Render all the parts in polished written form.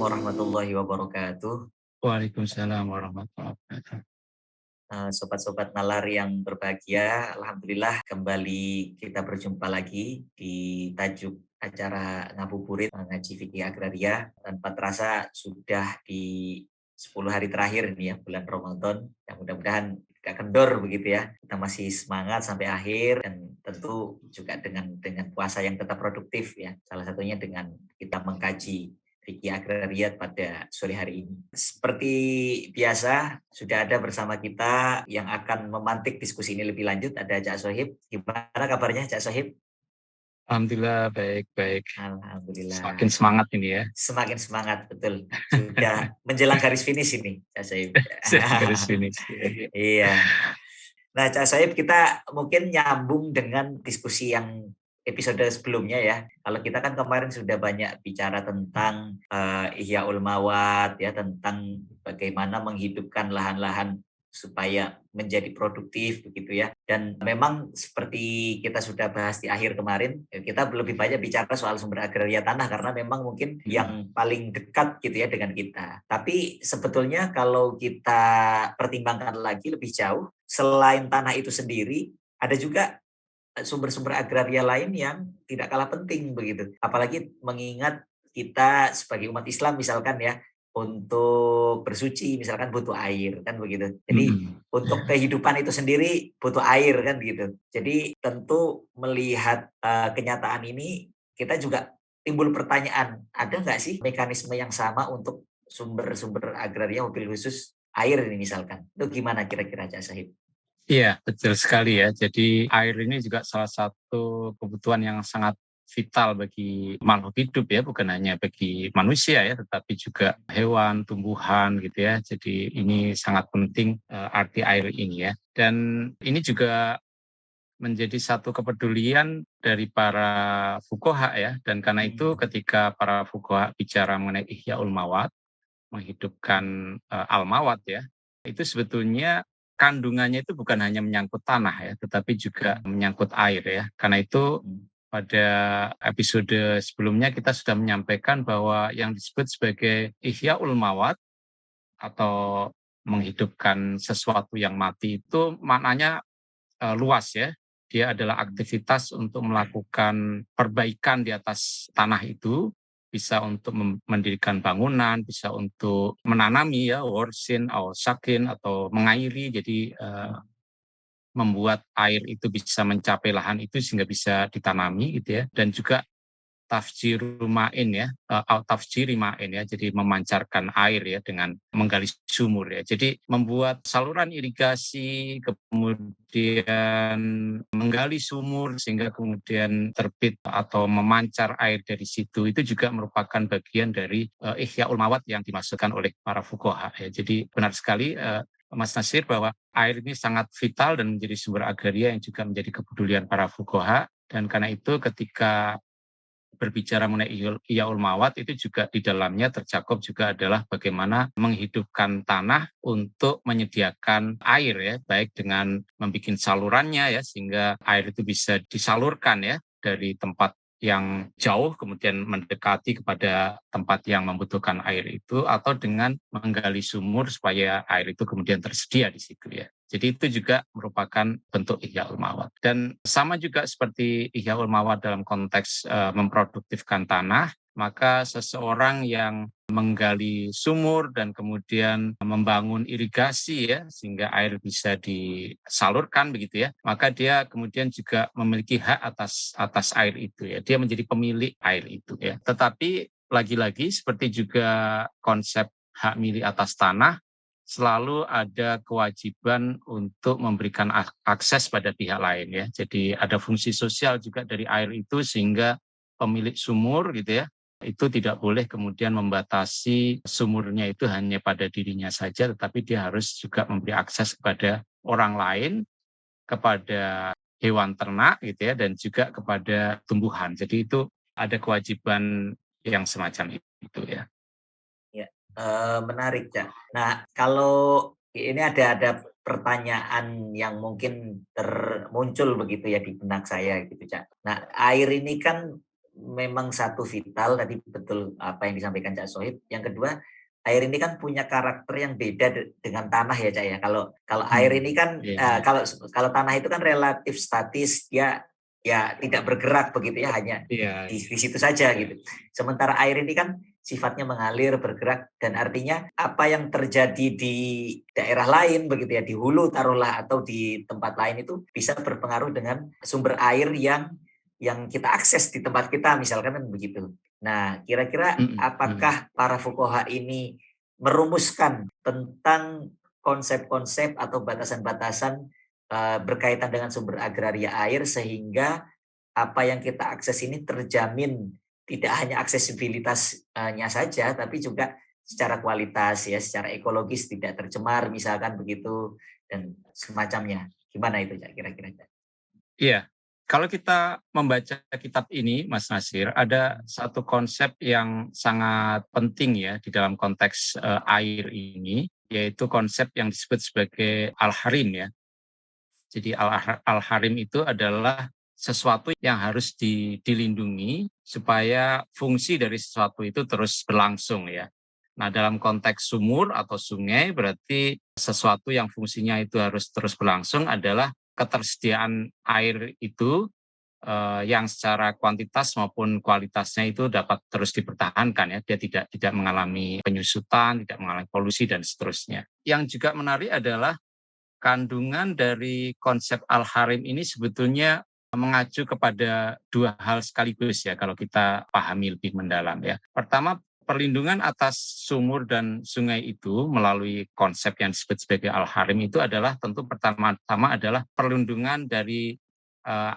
warahmatullahi wabarakatuh. Waalaikumsalam warahmatullahi wabarakatuh. Sobat-sobat nalar yang berbahagia, alhamdulillah kembali kita berjumpa lagi di tajuk acara Ngabuburit Ngaji Fikih Agraria. Tanpa terasa sudah di 10 hari terakhir ini ya, bulan Ramadan. Yang mudah-mudahan gak kendor begitu ya. Kita masih semangat sampai akhir dan tentu juga dengan puasa yang tetap produktif ya. Salah satunya dengan kita mengkaji fikih agraria pada sore hari ini. Seperti biasa, sudah ada bersama kita yang akan memantik diskusi ini lebih lanjut, ada Cak Sohib. Gimana kabarnya Cak Sohib? Alhamdulillah baik baik. Semakin Alhamdulillah. semangat ini ya. Semakin semangat, betul. Sudah menjelang garis finish ini, Cak Sohib. Saya garis finish. Iya, iya. Iya. Nah, Cak Sohib, kita mungkin nyambung dengan diskusi yang episode sebelumnya ya. Kalau kita kan kemarin sudah banyak bicara tentang Ihyaul Mawat ya, tentang bagaimana menghidupkan lahan-lahan supaya menjadi produktif begitu ya. Dan memang seperti kita sudah bahas di akhir kemarin, ya kita lebih banyak bicara soal sumber agraria tanah karena memang mungkin yang paling dekat gitu ya dengan kita. Tapi sebetulnya kalau kita pertimbangkan lagi lebih jauh, selain tanah itu sendiri, ada juga sumber-sumber agraria lain yang tidak kalah penting begitu. Apalagi mengingat kita sebagai umat Islam misalkan ya, untuk bersuci misalkan butuh air kan begitu. Jadi Mm-mm. untuk kehidupan itu sendiri butuh air kan gitu. Jadi tentu melihat kenyataan ini kita juga timbul pertanyaan, ada nggak sih mekanisme yang sama untuk sumber-sumber agraria mobil khusus air ini misalkan? Itu gimana kira-kira Cak Sahib? Iya, betul sekali ya. Jadi air ini juga salah satu kebutuhan yang sangat vital bagi makhluk hidup ya, bukan hanya bagi manusia ya, tetapi juga hewan, tumbuhan gitu ya. Jadi ini sangat penting arti air ini ya. Dan ini juga menjadi satu kepedulian dari para fuqaha ya. Dan karena itu Mhm. ketika para fuqaha bicara mengenai Ihyaul Mawat, menghidupkan al-mawat ya, itu sebetulnya kandungannya itu bukan hanya menyangkut tanah ya, tetapi juga Mhm. menyangkut air ya. Karena itu Mhm. pada episode sebelumnya kita sudah menyampaikan bahwa yang disebut sebagai Ihyaul Mawat atau menghidupkan sesuatu yang mati itu maknanya luas ya. Dia adalah aktivitas untuk melakukan perbaikan di atas tanah itu, bisa untuk mendirikan bangunan, bisa untuk menanami ya, worsin, atau sakin, atau mengairi. Jadi Mhm. membuat air itu bisa mencapai lahan itu sehingga bisa ditanami gitu ya. Dan juga tafjiru ma'in ya, tafjiri ma'in ya, jadi memancarkan air ya dengan menggali sumur ya. Jadi membuat saluran irigasi, kemudian menggali sumur sehingga kemudian terbit atau memancar air dari situ, itu juga merupakan bagian dari Ihyaul Mawat yang dimasukkan oleh para fuqaha ya. Jadi benar sekali Mas Nasir bahwa air ini sangat vital dan menjadi sumber agraria yang juga menjadi kepedulian para fuqaha. Dan karena itu ketika berbicara mengenai Iyaul Mawat itu juga di dalamnya tercakup juga adalah bagaimana menghidupkan tanah untuk menyediakan air ya, baik dengan membuat salurannya ya sehingga air itu bisa disalurkan ya dari tempat yang jauh kemudian mendekati kepada tempat yang membutuhkan air itu, atau dengan menggali sumur supaya air itu kemudian tersedia di situ ya. Jadi itu juga merupakan bentuk Ihyaul Mawat. Dan sama juga seperti Ihyaul Mawat dalam konteks memproduktifkan tanah, maka seseorang yang menggali sumur dan kemudian membangun irigasi ya sehingga air bisa disalurkan begitu ya, maka dia kemudian juga memiliki hak atas air itu ya, dia menjadi pemilik air itu ya. Tetapi lagi-lagi seperti juga konsep hak milik atas tanah, selalu ada kewajiban untuk memberikan akses pada pihak lain ya. Jadi ada fungsi sosial juga dari air itu sehingga pemilik sumur gitu ya, itu tidak boleh kemudian membatasi sumurnya itu hanya pada dirinya saja, tetapi dia harus juga memberi akses kepada orang lain, kepada hewan ternak gitu ya, dan juga kepada tumbuhan. Jadi itu ada kewajiban yang semacam itu ya. Ya, menarik, Cak. Nah, kalau ini ada pertanyaan yang mungkin muncul begitu ya di benak saya gitu, Cak. Nah, air ini kan memang satu vital, tadi betul apa yang disampaikan Cak Sohib. Yang kedua, air ini kan punya karakter yang beda dengan tanah ya Cak ya. Kalau kalau air ini kan Iya, iya. kalau tanah itu kan relatif statis, dia ya tidak bergerak begitu ya, hanya Iya, di situ saja gitu. Sementara air ini kan sifatnya mengalir, bergerak, dan artinya apa yang terjadi di daerah lain begitu ya, di hulu taruhlah atau di tempat lain itu bisa berpengaruh dengan sumber air yang kita akses di tempat kita, misalkan kan begitu. Nah, kira-kira mhm, mhm. apakah para fuqaha ini merumuskan tentang konsep-konsep atau batasan-batasan berkaitan dengan sumber agraria air, sehingga apa yang kita akses ini terjamin tidak hanya aksesibilitasnya saja, tapi juga secara kualitas ya, secara ekologis tidak tercemar misalkan begitu dan semacamnya. Gimana itu Cak kira-kira Cak? Iya, kalau kita membaca kitab ini, Mas Nasir, ada satu konsep yang sangat penting ya di dalam konteks air ini, yaitu konsep yang disebut sebagai al-harim ya. Jadi al-harim itu adalah sesuatu yang harus dilindungi supaya fungsi dari sesuatu itu terus berlangsung ya. Nah, dalam konteks sumur atau sungai berarti sesuatu yang fungsinya itu harus terus berlangsung adalah ketersediaan air itu yang secara kuantitas maupun kualitasnya itu dapat terus dipertahankan ya. Dia tidak mengalami penyusutan, tidak mengalami polusi dan seterusnya. Yang juga menarik adalah kandungan dari konsep al-harim ini sebetulnya mengacu kepada dua hal sekaligus ya kalau kita pahami lebih mendalam ya. Pertama, perlindungan atas sumur dan sungai itu melalui konsep yang disebut sebagai al-harim itu adalah tentu pertama-tama adalah perlindungan dari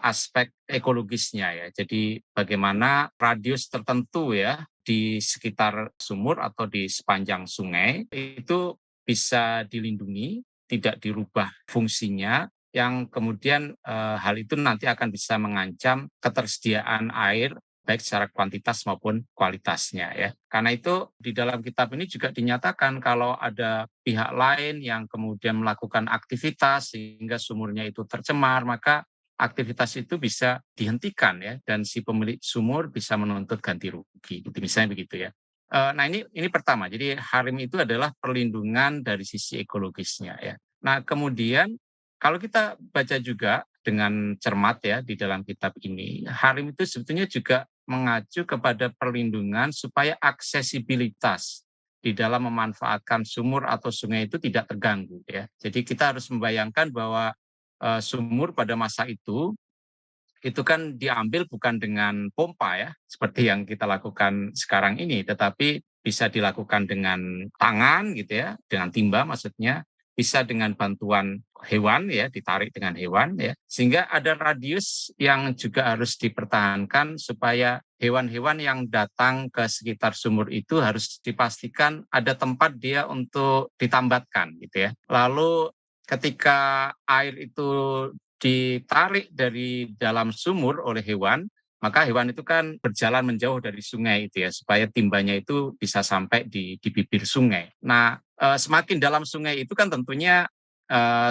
aspek ekologisnya ya. Jadi bagaimana radius tertentu ya di sekitar sumur atau di sepanjang sungai itu bisa dilindungi, tidak dirubah fungsinya, yang kemudian hal itu nanti akan bisa mengancam ketersediaan air baik secara kuantitas maupun kualitasnya ya. Karena itu di dalam kitab ini juga dinyatakan kalau ada pihak lain yang kemudian melakukan aktivitas sehingga sumurnya itu tercemar, maka aktivitas itu bisa dihentikan ya dan si pemilik sumur bisa menuntut ganti rugi gitu misalnya begitu ya. Nah ini pertama, jadi harim itu adalah perlindungan dari sisi ekologisnya ya. Nah kemudian kalau kita baca juga dengan cermat ya di dalam kitab ini, harim itu sebetulnya juga mengacu kepada perlindungan supaya aksesibilitas di dalam memanfaatkan sumur atau sungai itu tidak terganggu ya. Jadi kita harus membayangkan bahwa sumur pada masa itu kan diambil bukan dengan pompa ya, seperti yang kita lakukan sekarang ini, tetapi bisa dilakukan dengan tangan gitu ya, dengan timba maksudnya, bisa dengan bantuan hewan ya, ditarik dengan hewan ya, sehingga ada radius yang juga harus dipertahankan supaya hewan-hewan yang datang ke sekitar sumur itu harus dipastikan ada tempat dia untuk ditambatkan gitu ya. Lalu ketika air itu ditarik dari dalam sumur oleh hewan, maka hewan itu kan berjalan menjauh dari sungai itu ya, supaya timbanya itu bisa sampai di bibir sungai. Nah, semakin dalam sungai itu kan tentunya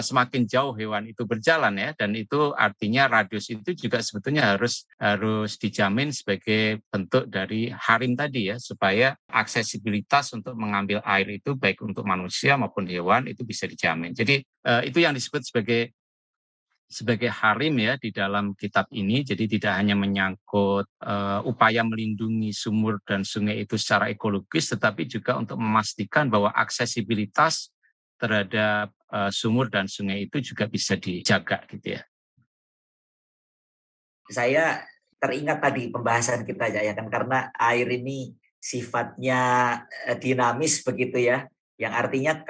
semakin jauh hewan itu berjalan ya, dan itu artinya radius itu juga sebetulnya harus dijamin sebagai bentuk dari harim tadi ya, supaya aksesibilitas untuk mengambil air itu baik untuk manusia maupun hewan itu bisa dijamin. Jadi itu yang disebut sebagai harim ya di dalam kitab ini. Jadi tidak hanya menyangkut upaya melindungi sumur dan sungai itu secara ekologis, tetapi juga untuk memastikan bahwa aksesibilitas terhadap sumur dan sungai itu juga bisa dijaga gitu ya. Saya teringat tadi pembahasan kita ya kan, karena air ini sifatnya dinamis begitu ya, yang artinya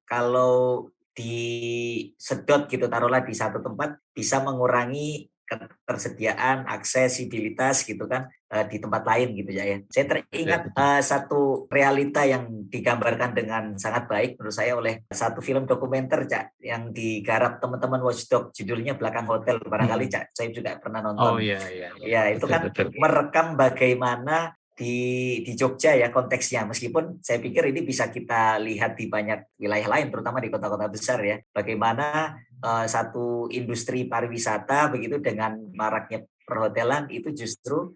kalau disedot gitu taruhlah di satu tempat bisa mengurangi ketersediaan aksesibilitas gitu kan di tempat lain gitu ya. Saya Ya, teringat betul. satu realita yang digambarkan dengan sangat baik menurut saya oleh satu film dokumenter Cak yang digarap teman-teman Watchdog, judulnya Belakang Hotel, barangkali Hmm. Cak saya juga pernah Oh nonton. iya, iya, iya. Ya, itu Betul, kan betul. merekam bagaimana di Jogja ya konteksnya. Meskipun saya pikir ini bisa kita lihat di banyak wilayah lain, terutama di kota-kota besar ya. Bagaimana satu industri pariwisata begitu dengan maraknya perhotelan itu justru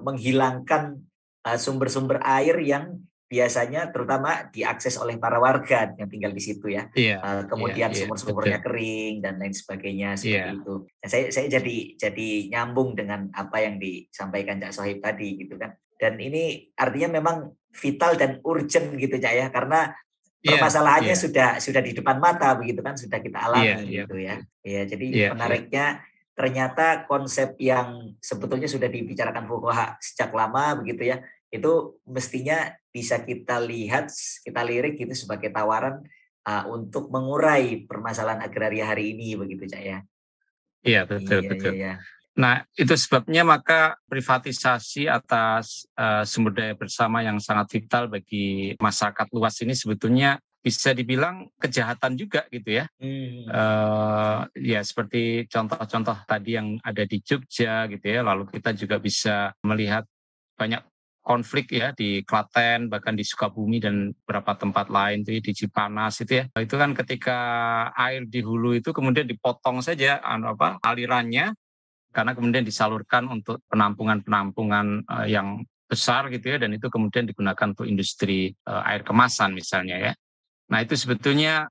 menghilangkan sumber-sumber air yang biasanya terutama diakses oleh para warga yang tinggal di situ ya. Iya, iya, Kemudian iya, betul. sumur-sumurnya kering dan lain sebagainya seperti Iya, itu. Nah, saya jadi nyambung dengan apa yang disampaikan Cak Sohib tadi gitu kan. Dan ini artinya memang vital dan urgent gitu Cak ya, karena iya, permasalahannya iya, sudah di depan mata begitu kan, sudah kita iya, alami iya, gitu betul. ya. Ya, jadi Iya, iya, menariknya ternyata konsep yang sebetulnya sudah dibicarakan fuqaha sejak lama begitu ya, itu mestinya bisa kita lihat, kita lirik gitu sebagai tawaran untuk mengurai permasalahan agraria hari ini begitu Cak ya. iya, betul, Iya iya betul. iya. Nah, itu sebabnya maka privatisasi atas sumber daya bersama yang sangat vital bagi masyarakat luas ini sebetulnya bisa dibilang kejahatan juga gitu ya. Mmm, Ya seperti contoh-contoh tadi yang ada di Jogja gitu ya, lalu kita juga bisa melihat banyak konflik ya di Klaten, bahkan di Sukabumi dan beberapa tempat lain tuh ya, di Cipanas itu ya. Itu kan ketika air di hulu itu kemudian dipotong saja alirannya karena kemudian disalurkan untuk penampungan-penampungan yang besar gitu ya, dan itu kemudian digunakan untuk industri air kemasan misalnya ya. Nah itu sebetulnya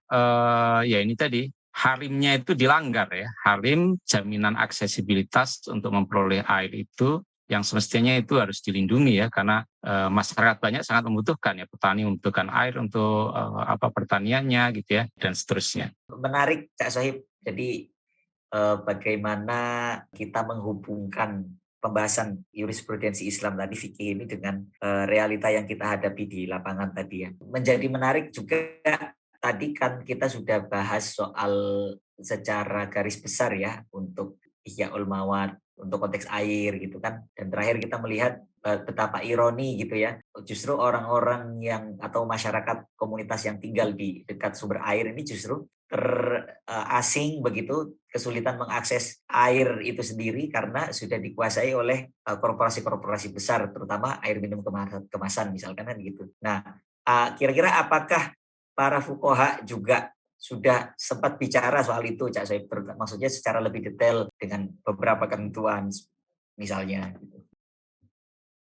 ya ini tadi harimnya itu dilanggar ya, harim jaminan aksesibilitas untuk memperoleh air itu yang semestinya itu harus dilindungi ya, karena masyarakat banyak sangat membutuhkan ya, petani membutuhkan air untuk pertaniannya gitu ya, dan seterusnya. menarik Cak Sohib. Jadi bagaimana kita menghubungkan pembahasan jurisprudensi Islam tadi fikih ini dengan realita yang kita hadapi di lapangan tadi ya. Menjadi menarik juga tadi kan kita sudah bahas soal secara garis besar ya untuk Ihyaul Mawad, untuk konteks air gitu kan. Dan terakhir kita melihat betapa ironi gitu ya. Justru orang-orang yang atau masyarakat komunitas yang tinggal di dekat sumber air ini justru asing begitu, kesulitan mengakses air itu sendiri karena sudah dikuasai oleh korporasi-korporasi besar, terutama air minum kemasan misalkan kan gitu. Nah, kira-kira apakah para fuqaha juga sudah sempat bicara soal itu, Cak Sohib? Maksudnya secara lebih detail dengan beberapa ketentuan misalnya gitu.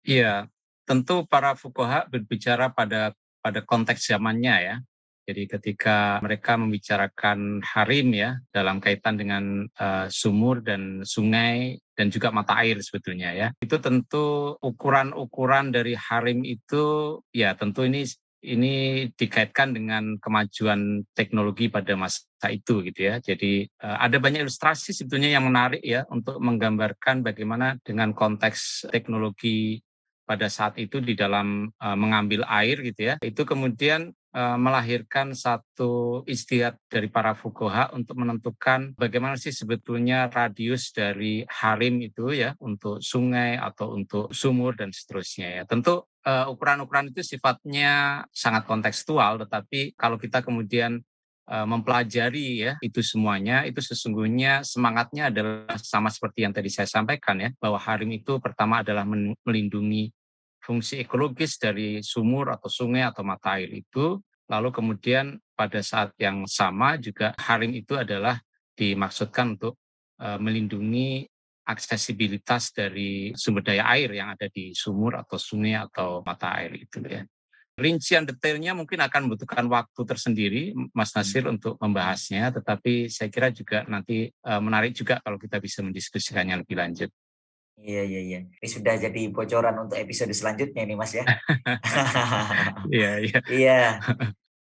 Iya, tentu para fuqaha berbicara pada konteks zamannya ya. Jadi ketika mereka membicarakan harim ya dalam kaitan dengan sumur dan sungai dan juga mata air sebetulnya ya. Itu tentu ukuran-ukuran dari harim itu ya tentu ini dikaitkan dengan kemajuan teknologi pada masa itu gitu ya. Jadi ada banyak ilustrasi sebetulnya yang menarik ya untuk menggambarkan bagaimana dengan konteks teknologi pada saat itu di dalam mengambil air gitu ya, itu kemudian melahirkan satu ijtihad dari para fuqaha untuk menentukan bagaimana sih sebetulnya radius dari harim itu ya untuk sungai atau untuk sumur dan seterusnya ya. Tentu ukuran-ukuran itu sifatnya sangat kontekstual, tetapi kalau kita kemudian mempelajari ya itu semuanya, itu sesungguhnya semangatnya adalah sama seperti yang tadi saya sampaikan ya, bahwa harim itu pertama adalah melindungi fungsi ekologis dari sumur atau sungai atau mata air itu, lalu kemudian pada saat yang sama juga harim itu adalah dimaksudkan untuk melindungi aksesibilitas dari sumber daya air yang ada di sumur atau sungai atau mata air itu ya. Rincian detailnya mungkin akan membutuhkan waktu tersendiri, Mas Nasir, untuk membahasnya, tetapi saya kira juga nanti menarik juga kalau kita bisa mendiskusikannya lebih lanjut. Iya iya iya. Ini sudah jadi bocoran untuk episode selanjutnya ini, Mas, ya. Iya, iya. Iya.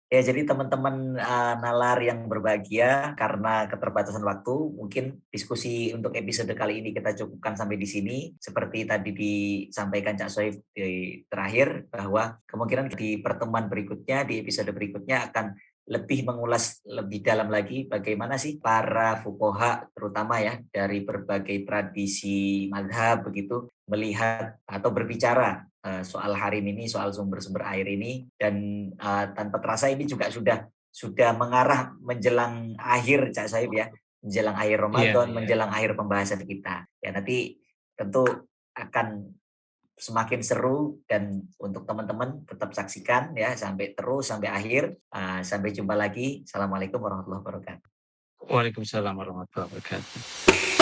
Ya, jadi teman-teman, nalar yang berbahagia, karena keterbatasan waktu, mungkin diskusi untuk episode kali ini kita cukupkan sampai di sini. Seperti tadi disampaikan Cak Sohib di terakhir, bahwa kemungkinan di pertemuan berikutnya, di episode berikutnya akan lebih mengulas lebih dalam lagi bagaimana sih para fuqaha terutama ya dari berbagai tradisi mazhab begitu melihat atau berbicara soal harim ini, soal sumber-sumber air ini dan tanpa terasa ini juga sudah mengarah menjelang akhir Cak Saib ya, menjelang akhir Iya, Ramadan, iya. menjelang akhir pembahasan kita. Ya nanti tentu akan semakin seru dan untuk teman-teman tetap saksikan ya sampai terus sampai akhir. Sampai jumpa lagi. Assalamualaikum warahmatullahi wabarakatuh. Waalaikumsalam warahmatullahi wabarakatuh.